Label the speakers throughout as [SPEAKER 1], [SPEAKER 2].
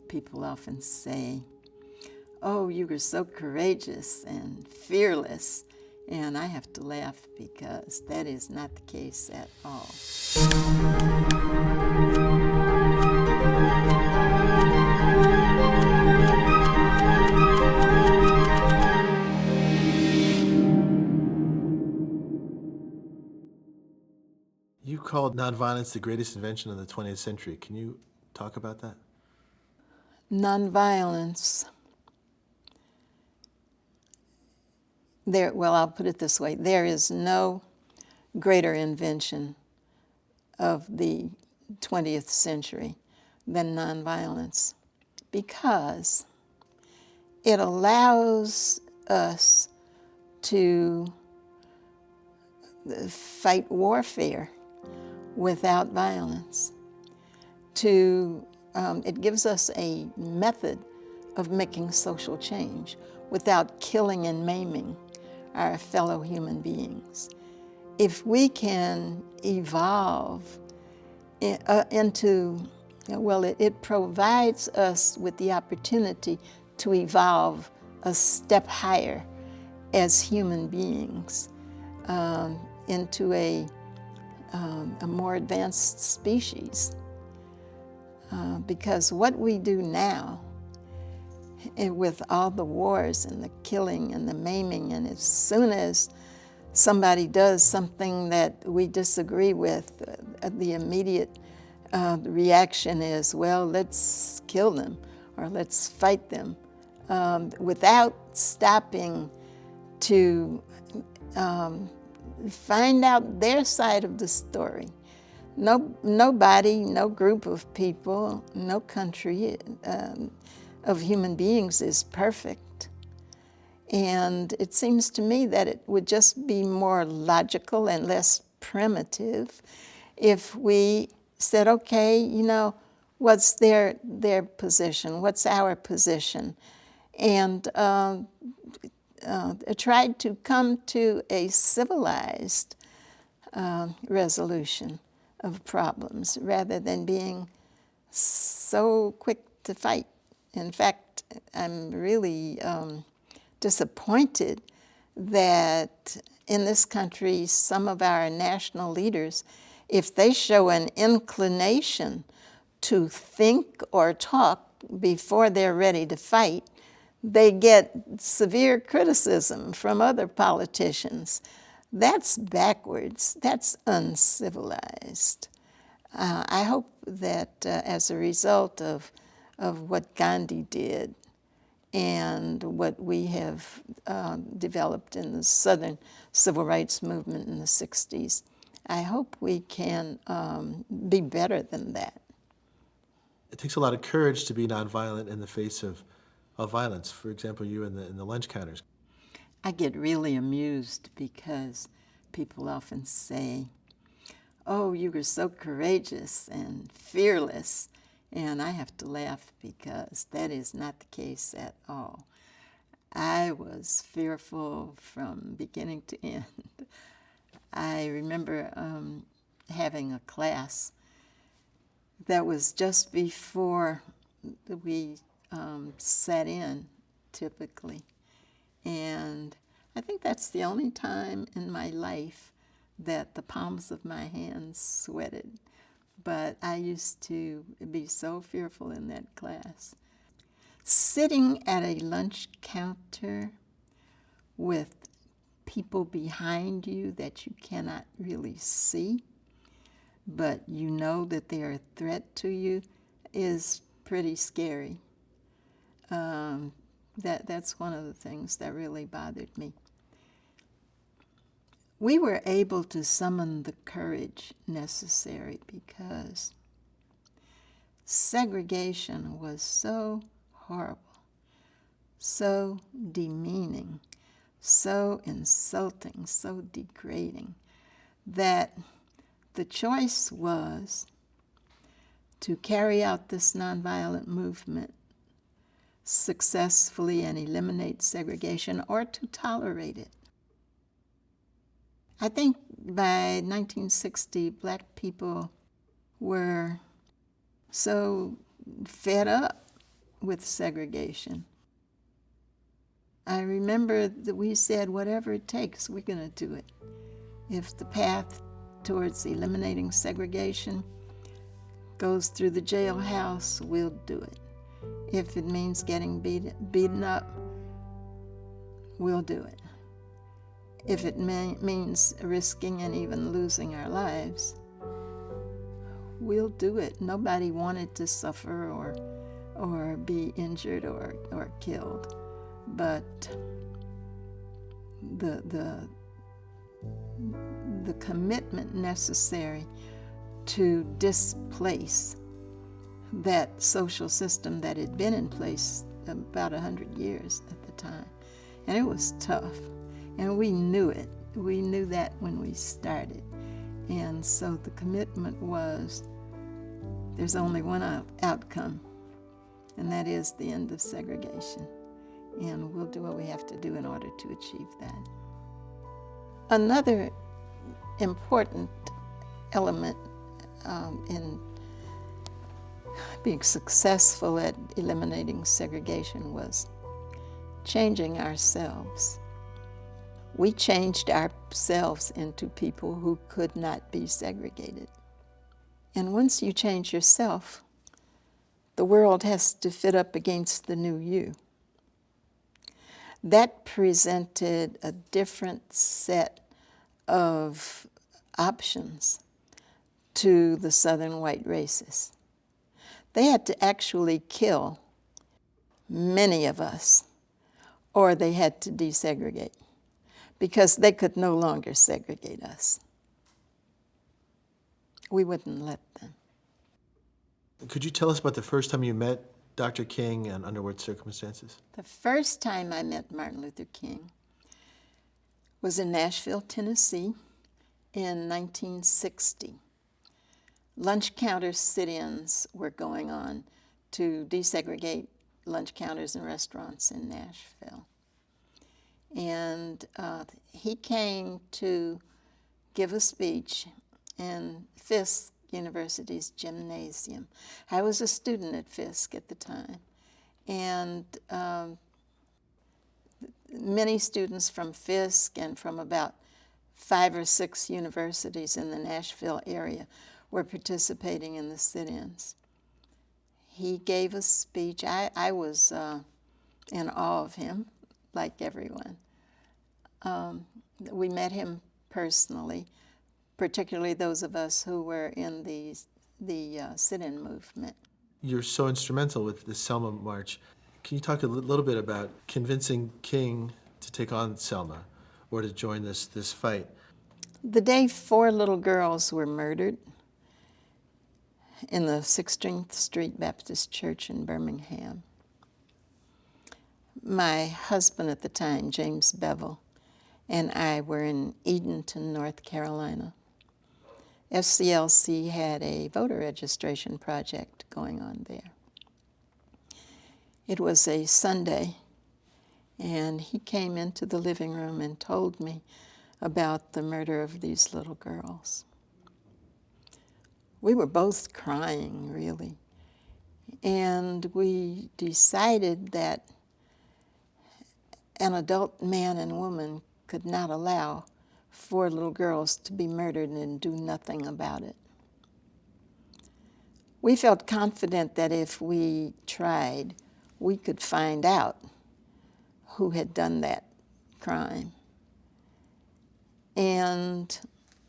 [SPEAKER 1] People often say, "Oh, you were so courageous and fearless," and I have to laugh because that is not the case at all.
[SPEAKER 2] You called nonviolence the greatest invention of the 20th century. Can you talk about that?
[SPEAKER 1] Nonviolence, well, I'll put it this way. There is no greater invention of the 20th century than nonviolence, because it allows us to fight warfare without violence. It gives us a method of making social change without killing and maiming our fellow human beings. If we can evolve it provides us with the opportunity to evolve a step higher as human beings into a more advanced species. Because what we do now, with all the wars and the killing and the maiming, and as soon as somebody does something that we disagree with, the immediate reaction is, well, let's kill them or let's fight them, without stopping to find out their side of the story. Nobody, no group of people, no country of human beings is perfect. And it seems to me that it would just be more logical and less primitive if we said, okay, what's their position? What's our position? And tried to come to a civilized resolution of problems rather than being so quick to fight. In fact, I'm really disappointed that in this country, some of our national leaders, if they show an inclination to think or talk before they're ready to fight, they get severe criticism from other politicians. That's backwards. That's uncivilized. I hope that as a result of what Gandhi did and what we have developed in the Southern Civil Rights Movement in the 60s, I hope we can be better than that.
[SPEAKER 2] It takes a lot of courage to be nonviolent in the face of violence. For example, you in the lunch counters.
[SPEAKER 1] I get really amused because people often say, "Oh, you were so courageous and fearless," and I have to laugh because that is not the case at all. I was fearful from beginning to end. I remember having a class that was just before we sat in, typically. And I think that's the only time in my life that the palms of my hands sweated. But I used to be so fearful in that class. Sitting at a lunch counter with people behind you that you cannot really see, but you know that they're a threat to you, is pretty scary. That's one of the things that really bothered me. We were able to summon the courage necessary because segregation was so horrible, so demeaning, so insulting, so degrading, that the choice was to carry out this nonviolent movement successfully and eliminate segregation, or to tolerate it. I think by 1960, Black people were so fed up with segregation. I remember that we said, whatever it takes, we're going to do it. If the path towards eliminating segregation goes through the jailhouse, we'll do it. If it means getting beaten up, we'll do it. If it means risking and even losing our lives, we'll do it. Nobody wanted to suffer or be injured or killed. But the commitment necessary to displace that social system that had been in place about 100 years at the time. And it was tough. And we knew it. We knew that when we started. And so the commitment was, there's only one outcome, and that is the end of segregation. And we'll do what we have to do in order to achieve that. Another important element in being successful at eliminating segregation was changing ourselves. We changed ourselves into people who could not be segregated. And once you change yourself, the world has to fit up against the new you. That presented a different set of options to the Southern white races. They had to actually kill many of us, or they had to desegregate, because they could no longer segregate us. We wouldn't let them.
[SPEAKER 2] Could you tell us about the first time you met Dr. King and under what circumstances?
[SPEAKER 1] The first time I met Martin Luther King was in Nashville, Tennessee in 1960. Lunch counter sit-ins were going on to desegregate lunch counters and restaurants in Nashville. And he came to give a speech in Fisk University's gymnasium. I was a student at Fisk at the time, and many students from Fisk and from about 5 or 6 universities in the Nashville area were participating in the sit-ins. He gave a speech. I was in awe of him, like everyone. We met him personally, particularly those of us who were in the sit-in movement.
[SPEAKER 2] You're so instrumental with the Selma March. Can you talk a little bit about convincing King to take on Selma or to join this fight?
[SPEAKER 1] The day 4 little girls were murdered in the 16th Street Baptist Church in Birmingham, my husband at the time, James Bevel, and I were in Edenton, North Carolina. SCLC had a voter registration project going on there. It was a Sunday, and he came into the living room and told me about the murder of these little girls. We were both crying, really, and we decided that an adult man and woman could not allow 4 little girls to be murdered and do nothing about it. We felt confident that if we tried, we could find out who had done that crime and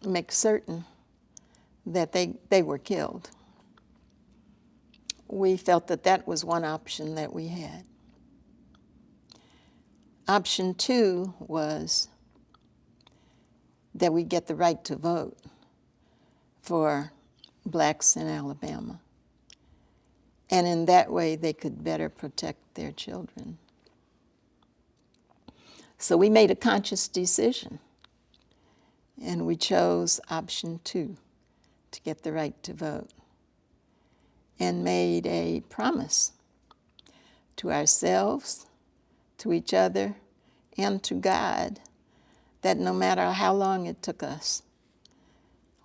[SPEAKER 1] make certain that they were killed. We felt that that was one option that we had. Option 2 was that we get the right to vote for blacks in Alabama. And in that way, they could better protect their children. So we made a conscious decision, and we chose option 2, to get the right to vote, and made a promise to ourselves, to each other, and to God that no matter how long it took us,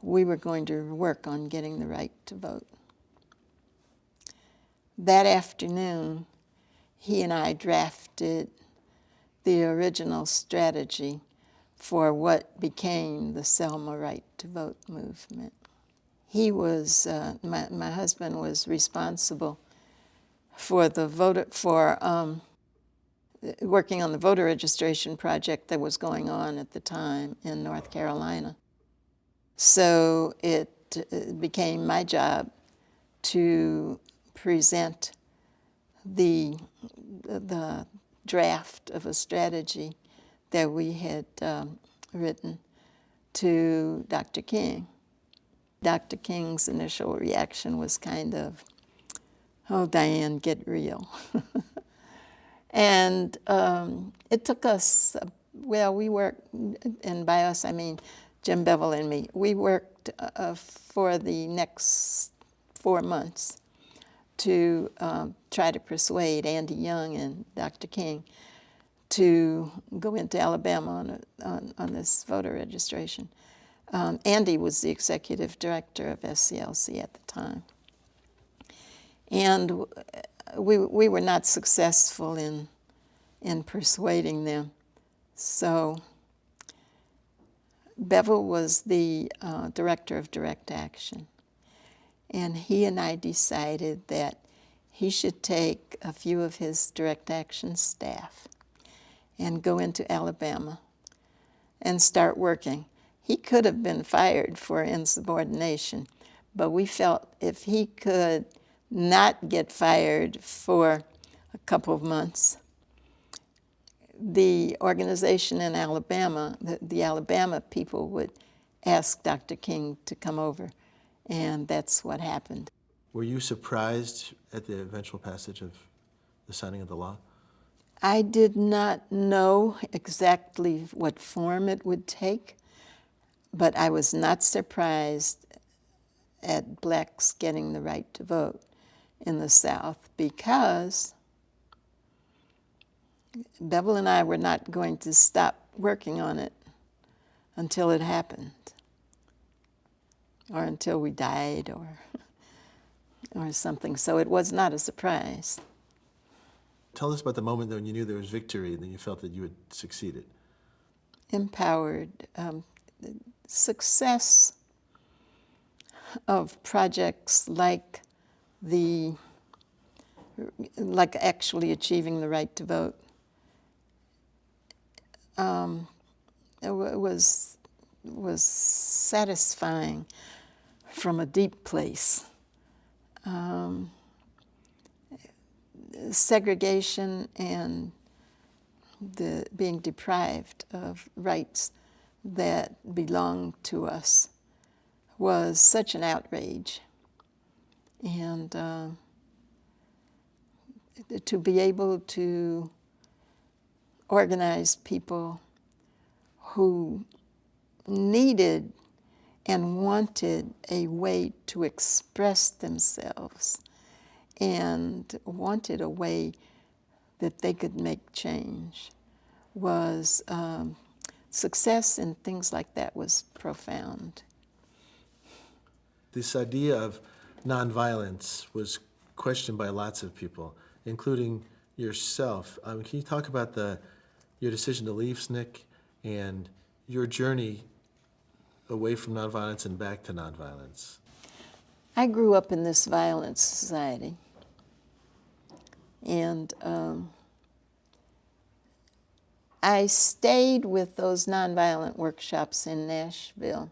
[SPEAKER 1] we were going to work on getting the right to vote. That afternoon, he and I drafted the original strategy for what became the Selma Right to Vote movement. He was, my husband was responsible for working on the voter registration project that was going on at the time in North Carolina. So it became my job to present the draft of a strategy that we had written to Dr. King. Dr. King's initial reaction was kind of, "Oh, Diane, get real." And it took us, we worked, and by us I mean Jim Bevel and me, we worked for the next 4 months to try to persuade Andy Young and Dr. King to go into Alabama on this voter registration. Andy was the executive director of SCLC at the time. And we were not successful in persuading them. So Bevel was the director of direct action. And he and I decided that he should take a few of his direct action staff and go into Alabama and start working. He could have been fired for insubordination, but we felt if he could not get fired for a couple of months, the organization in Alabama, the Alabama people would ask Dr. King to come over, and that's what happened.
[SPEAKER 2] Were you surprised at the eventual passage of the signing of the law?
[SPEAKER 1] I did not know exactly what form it would take, but I was not surprised at blacks getting the right to vote in the South, because Bevel and I were not going to stop working on it until it happened, or until we died, or something. So it was not a surprise.
[SPEAKER 2] Tell us about the moment when you knew there was victory and then you felt that you had succeeded.
[SPEAKER 1] Empowered. Success of projects like actually achieving the right to vote was satisfying from a deep place. Segregation and the being deprived of rights that belonged to us was such an outrage. And to be able to organize people who needed and wanted a way to express themselves and wanted a way that they could make change was success in things like that was profound.
[SPEAKER 2] This idea of nonviolence was questioned by lots of people, including yourself. Can you talk about your decision to leave SNCC and your journey away from nonviolence and back to nonviolence?
[SPEAKER 1] I grew up in this violent society, and I stayed with those nonviolent workshops in Nashville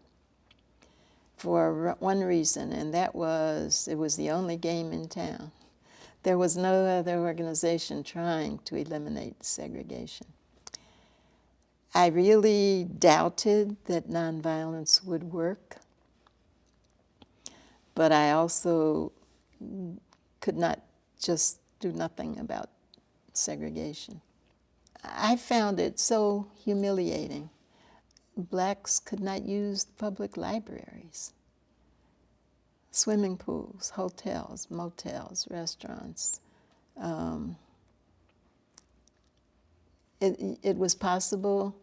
[SPEAKER 1] for one reason, and that was it was the only game in town. There was no other organization trying to eliminate segregation. I really doubted that nonviolence would work, but I also could not just do nothing about segregation. I found it so humiliating. Blacks could not use public libraries, swimming pools, hotels, motels, restaurants. It was possible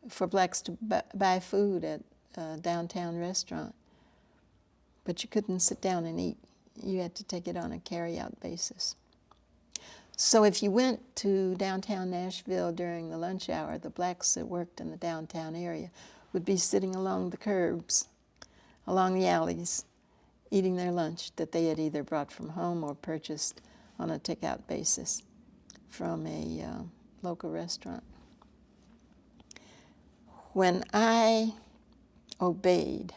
[SPEAKER 1] for blacks to buy food at a downtown restaurant, but you couldn't sit down and eat. You had to take it on a carry-out basis. So if you went to downtown Nashville during the lunch hour, the blacks that worked in the downtown area would be sitting along the curbs, along the alleys, eating their lunch that they had either brought from home or purchased on a takeout basis from a local restaurant. When I obeyed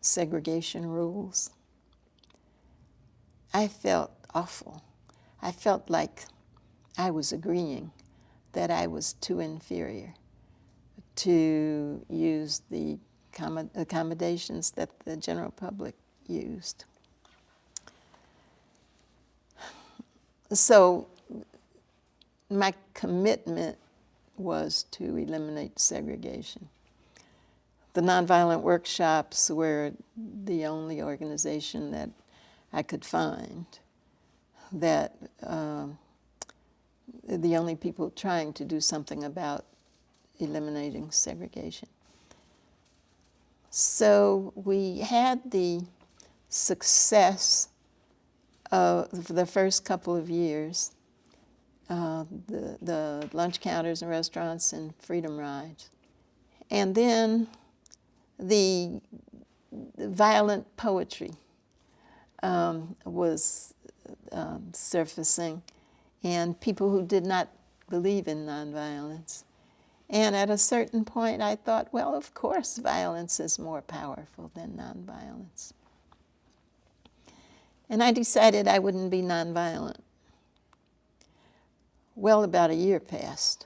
[SPEAKER 1] segregation rules, I felt awful. I felt like I was agreeing that I was too inferior to use the accommodations that the general public used. So my commitment was to eliminate segregation. The Nonviolent workshops were the only organization that I could find that the only people trying to do something about eliminating segregation. So we had the success of the first couple of years, the lunch counters and restaurants and freedom rides. And then the violent poetry was surfacing, and people who did not believe in nonviolence. And at a certain point, I thought, well, of course, violence is more powerful than nonviolence. And I decided I wouldn't be nonviolent. Well, about a year passed.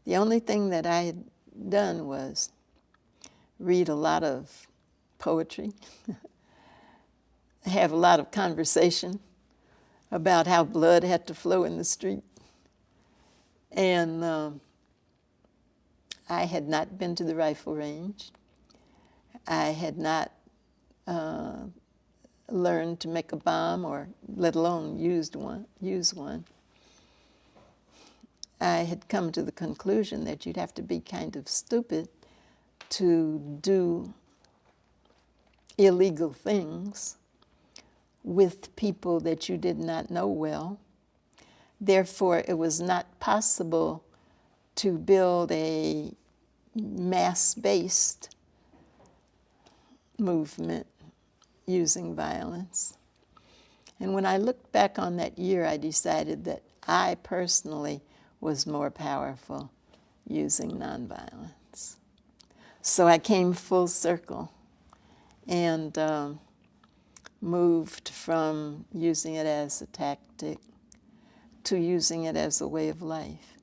[SPEAKER 1] The only thing that I had done was read a lot of poetry, have a lot of conversation about how blood had to flow in the street. And I had not been to the rifle range. I had not learned to make a bomb, or let alone use one. I had come to the conclusion that you'd have to be kind of stupid to do illegal things with people that you did not know well. Therefore, it was not possible to build a mass-based movement using violence. And when I looked back on that year, I decided that I personally was more powerful using nonviolence. So I came full circle and moved from using it as a tactic to using it as a way of life.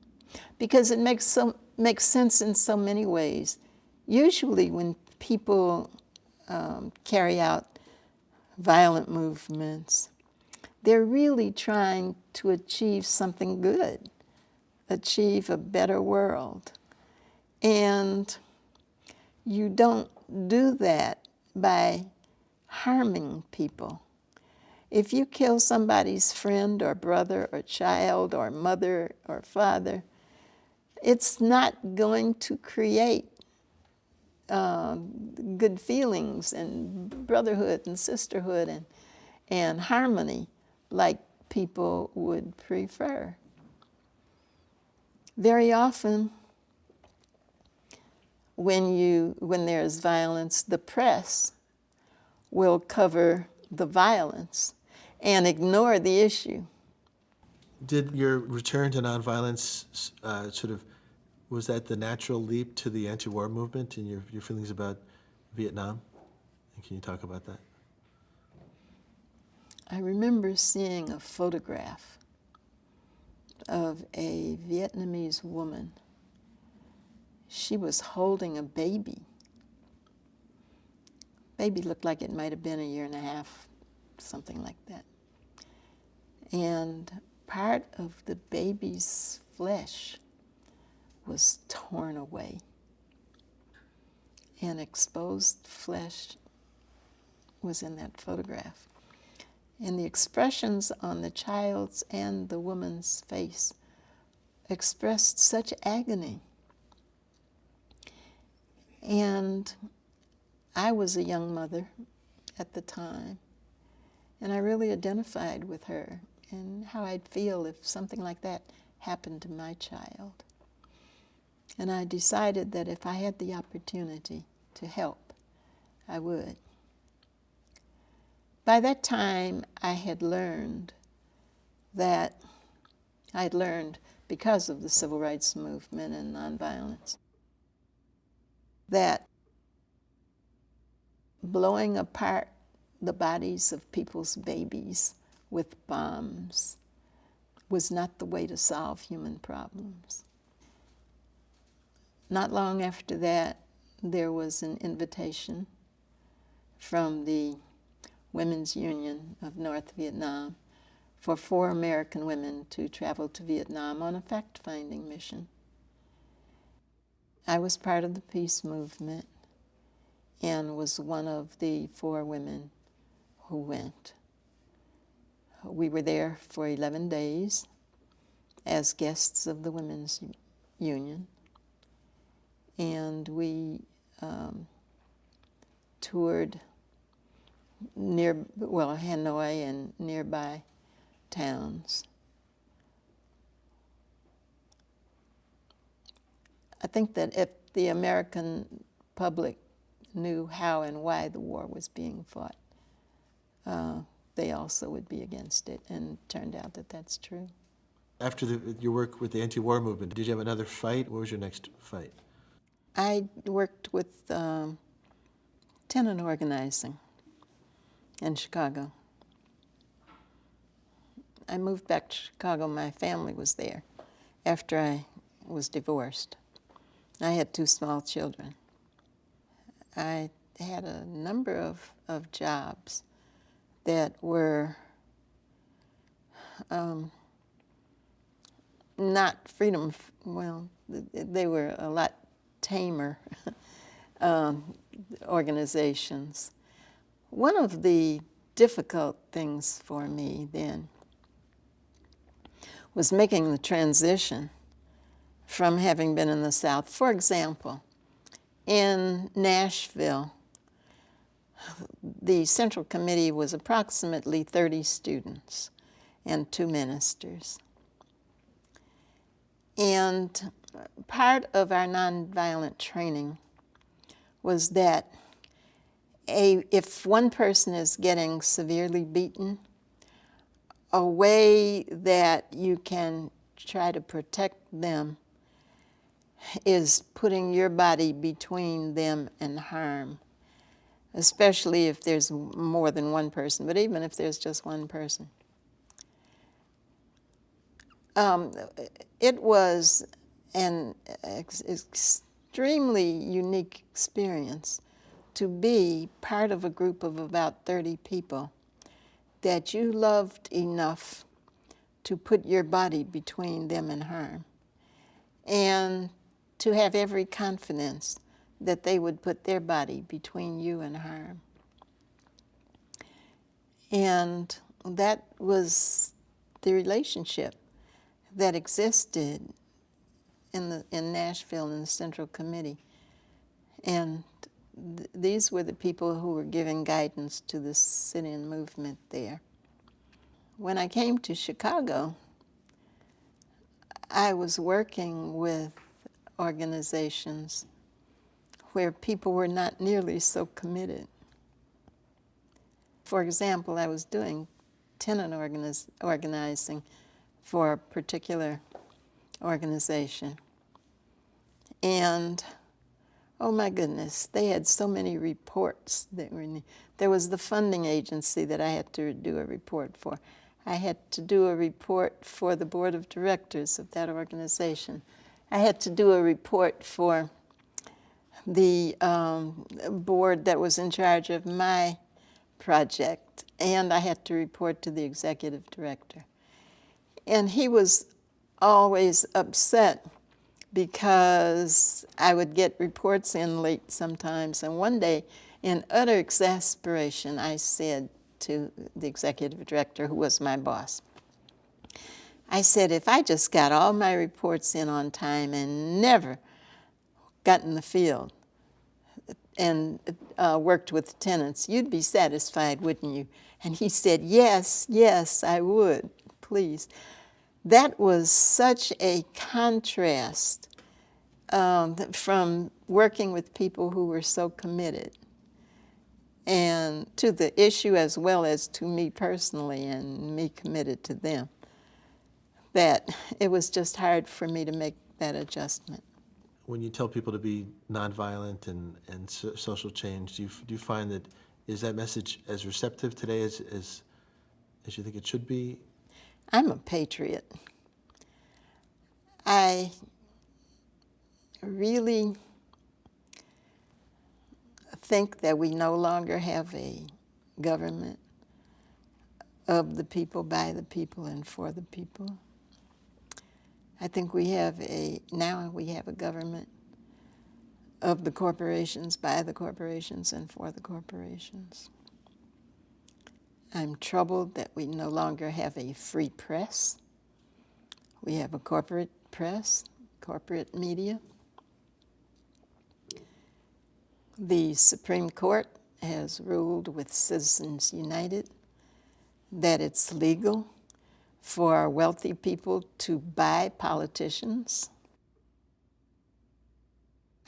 [SPEAKER 1] Because it makes sense in so many ways. Usually when people carry out violent movements, they're really trying to achieve something good, achieve a better world. And you don't do that by harming people. If you kill somebody's friend or brother or child or mother or father, it's not going to create good feelings and brotherhood and sisterhood and harmony like people would prefer. Very often, when there's violence, the press will cover the violence and ignore the issue.
[SPEAKER 2] Did your return to nonviolence was that the natural leap to the anti-war movement and your feelings about Vietnam? And can you talk about that?
[SPEAKER 1] I remember seeing a photograph of a Vietnamese woman. She was holding a baby. Baby looked like it might have been a year and a half, something like that. And part of the baby's flesh was torn away. And exposed flesh was in that photograph. And the expressions on the child's and the woman's face expressed such agony. And I was a young mother at the time, and I really identified with her and how I'd feel if something like that happened to my child. And I decided that if I had the opportunity to help, I would. By that time, I had learned, because of the civil rights movement and nonviolence, that blowing apart the bodies of people's babies with bombs was not the way to solve human problems. Not long after that, there was an invitation from the Women's Union of North Vietnam for 4 American women to travel to Vietnam on a fact-finding mission. I was part of the peace movement and was one of the 4 women who went. We were there for 11 days as guests of the Women's Union, and we toured Hanoi and nearby towns. I think that if the American public knew how and why the war was being fought, they also would be against it, and it turned out that that's true.
[SPEAKER 2] After your work with the anti-war movement, did you have another fight? What was your next fight?
[SPEAKER 1] I worked with tenant organizing in Chicago. I moved back to Chicago. My family was there after I was divorced. I had 2 small children. I had a number of jobs that were not freedom, they were a lot tamer organizations. One of the difficult things for me then was making the transition from having been in the South. For example, in Nashville, the Central Committee was approximately 30 students and 2 ministers. And part of our nonviolent training was that if one person is getting severely beaten, a way that you can try to protect them is putting your body between them and harm, especially if there's more than one person, but even if there's just one person. It was an extremely unique experience to be part of a group of about 30 people that you loved enough to put your body between them and harm, and to have every confidence that they would put their body between you and harm. And that was the relationship that existed in Nashville in the Central Committee. And these were the people who were giving guidance to the sit-in movement there. When I came to Chicago, I was working with organizations where people were not nearly so committed. For example, I was doing tenant organizing for a particular organization. And oh my goodness, they had so many reports that were needed. There was the funding agency that I had to do a report for. I had to do a report for the board of directors of that organization. I had to do a report for the board that was in charge of my project, and I had to report to the executive director. And he was always upset because I would get reports in late sometimes. And one day, in utter exasperation, I said to the executive director, who was my boss, I said, if I just got all my reports in on time and never got in the field and worked with tenants, you'd be satisfied, wouldn't you? And he said, yes, yes, I would. please. That was such a contrast from working with people who were so committed and to the issue as well as to me personally and me committed to them, that it was just hard for me to make that adjustment.
[SPEAKER 2] When you tell people to be nonviolent and social change, do you find that, is that message as receptive today as you think it should be?
[SPEAKER 1] I'm a patriot. I really think that we no longer have a government of the people, by the people, and for the people. I think now we have a government of the corporations, by the corporations, and for the corporations. I'm troubled that we no longer have a free press. We have a corporate press, corporate media. The Supreme Court has ruled with Citizens United that it's legal for wealthy people to buy politicians.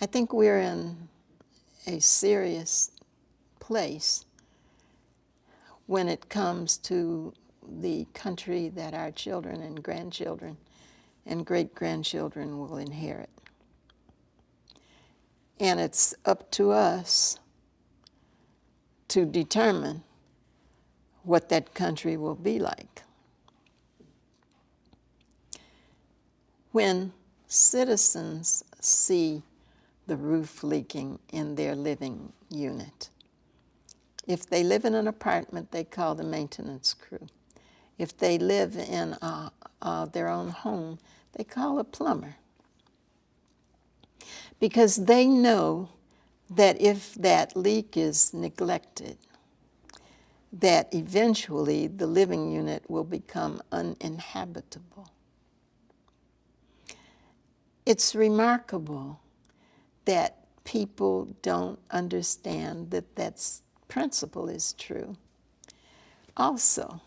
[SPEAKER 1] I think we're in a serious place when it comes to the country that our children and grandchildren and great-grandchildren will inherit. And it's up to us to determine what that country will be like. When citizens see the roof leaking in their living unit, if they live in an apartment, they call the maintenance crew. If they live in their own home, they call a plumber. Because they know that if that leak is neglected, that eventually the living unit will become uninhabitable. It's remarkable that people don't understand that that principle is true also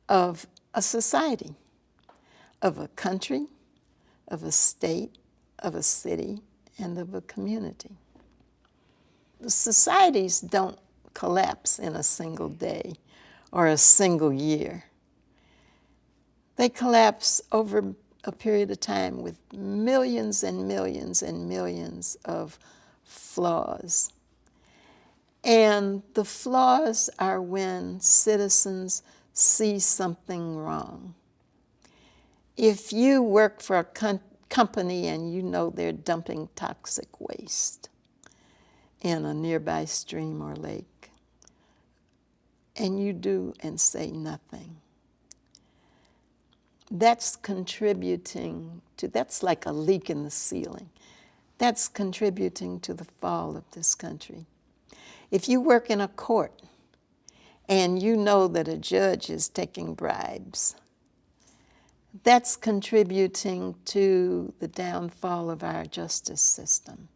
[SPEAKER 1] of a society, of a country, of a state, of a city, and of a community. The societies don't collapse in a single day or a single year. They collapse over a period of time with millions and millions and millions of flaws. And the flaws are when citizens see something wrong. If you work for a company and you know they're dumping toxic waste in a nearby stream or lake, and you do and say nothing, that's contributing to, that's like a leak in the ceiling. That's contributing to the fall of this country. If you work in a court and you know that a judge is taking bribes, that's contributing to the downfall of our justice system.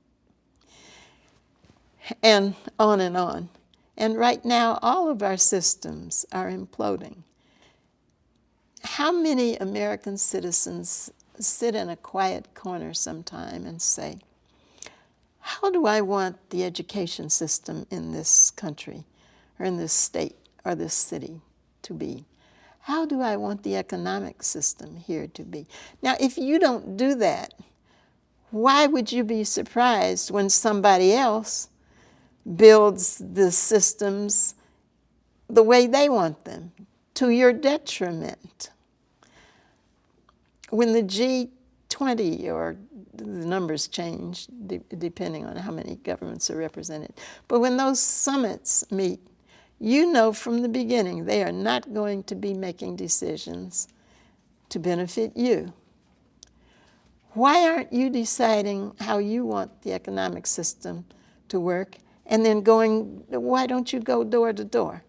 [SPEAKER 1] And on and on. And right now, all of our systems are imploding. How many American citizens sit in a quiet corner sometime and say, how do I want the education system in this country or in this state or this city to be? How do I want the economic system here to be? Now, if you don't do that, why would you be surprised when somebody else builds the systems the way they want them, to your detriment? When the G20, or the numbers change depending on how many governments are represented, but when those summits meet, you know from the beginning they are not going to be making decisions to benefit you. Why aren't you deciding how you want the economic system to work, and then why don't you go door to door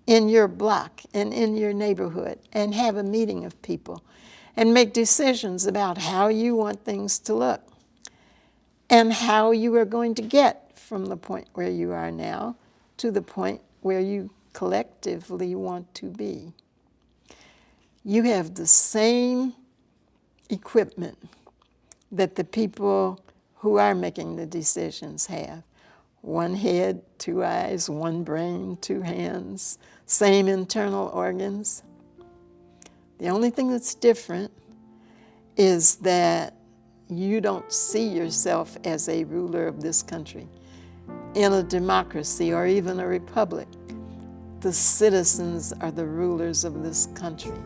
[SPEAKER 1] in your block and in your neighborhood and have a meeting of people and make decisions about how you want things to look and how you are going to get from the point where you are now to the point where you collectively want to be? You have the same equipment that the people who are making the decisions have. One head, two eyes, one brain, two hands, same internal organs. The only thing that's different is that you don't see yourself as a ruler of this country. In a democracy or even a republic, the citizens are the rulers of this country.